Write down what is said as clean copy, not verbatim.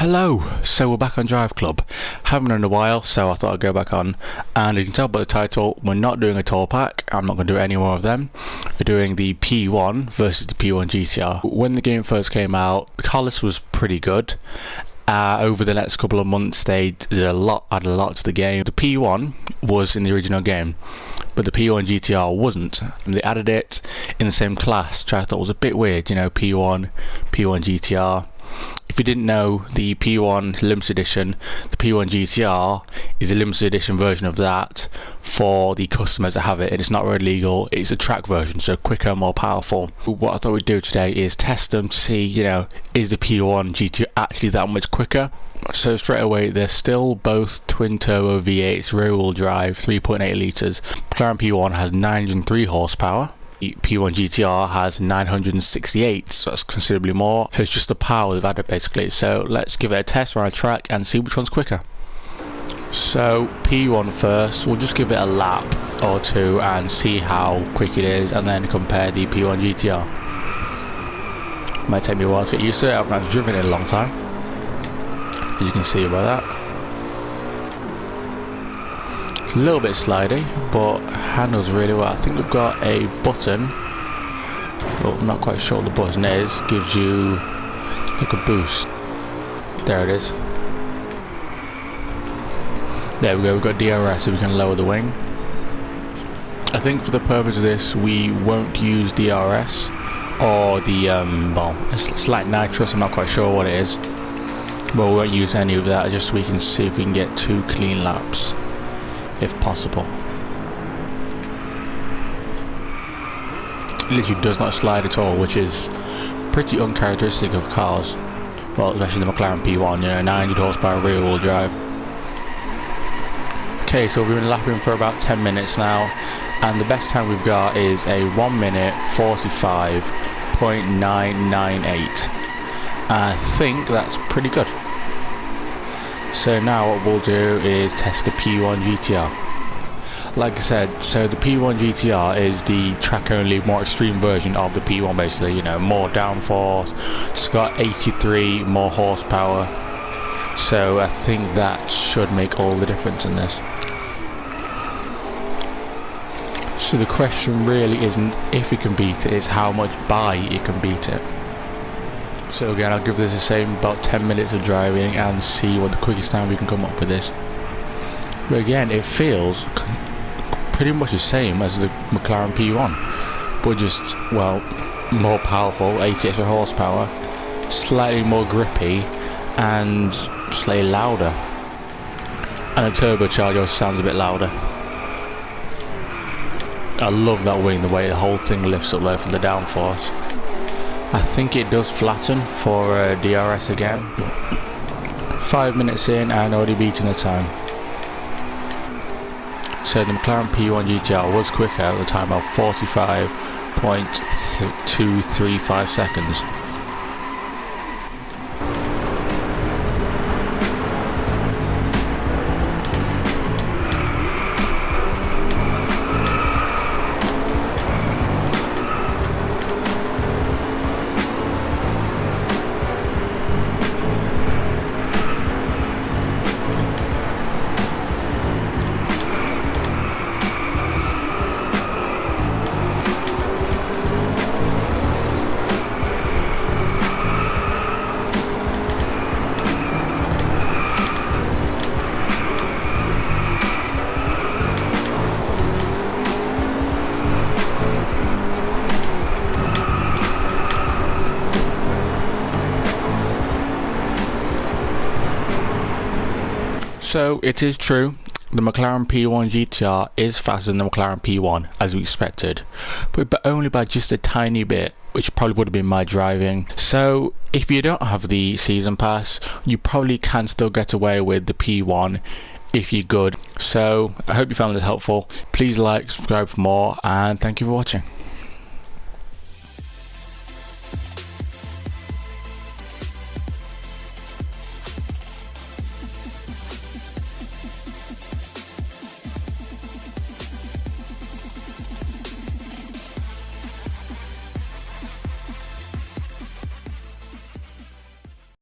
Hello, so we're back on Drive Club. Haven't done in a while, so I thought I'd go back on. And you can tell by the title, we're not doing a tour pack. I'm not going to do any more of them. We're doing the P1 versus the P1 Gtr. When the game first came out, the car list was pretty good. Over the next couple of months, they did added a lot to the game. The P1 was in the original game, but the P1 Gtr wasn't. And they added it in the same class, which I thought was a bit weird. You know, P1 Gtr. If you didn't know, the P1 limited edition, the P1 Gtr is a limited edition version of that for the customers that have it, and it's not really legal. It's a track version, so quicker, more powerful. What I thought we'd do today is test them to see, you know, is the P1 Gtr actually that much quicker? So straight away, they're still both twin turbo V8s, rear wheel drive, 3.8 litres. McLaren P1 has 903 horsepower. P1 Gtr has 968, so that's considerably more. So it's just the power they've added basically. So let's give it a test around a track and see which one's quicker. So P1 first, we'll just give it a lap or two and see how quick it is, and then compare the P1 Gtr. Might take me a while to get used to it. I've not driven it in a long time, as you can see by that. A little bit slidey, but handles really well. I think we've got a button, but I'm not quite sure what the button is. Gives you like a boost. There it is. There we go, we've got DRS, so we can lower the wing. I think for the purpose of this, we won't use DRS or the well, it's like nitrous. I'm not quite sure what it is, but we won't use any of that, just so we can see if we can get 2 clean laps, if possible. It literally does not slide at all, which is pretty uncharacteristic of cars. Well, especially the McLaren P1, you know, 900 horsepower rear wheel drive. Okay, so we've been lapping for about 10 minutes now, and the best time we've got is a 1 minute 45.998. I think that's pretty good. So now what we'll do is test the P1 Gtr. Like I said, so the P1 Gtr is the track only, more extreme version of the P1 basically, you know, more downforce. It's got 83 more horsepower. So I think that should make all the difference in this. So the question really isn't if it can beat it, it's how much by it can beat it. So again, I'll give this the same about 10 minutes of driving and see what the quickest time we can come up with this. But again, it feels pretty much the same as the McLaren P1, but just, well, more powerful, 80 extra horsepower, slightly more grippy, and slightly louder. And the turbocharger sounds a bit louder. I love that wing, the way the whole thing lifts up there for the downforce. I think it does flatten for DRS again. 5 minutes in and already beating the time. So the McLaren P1 Gtr was quicker at the time of 45.235 seconds. So it is true, the McLaren P1 Gtr is faster than the McLaren P1 as we expected, but only by just a tiny bit, which probably would have been my driving. So if you don't have the season pass, you probably can still get away with the P1 if you're good. So I hope you found this helpful. Please like, subscribe for more, and thank you for watching.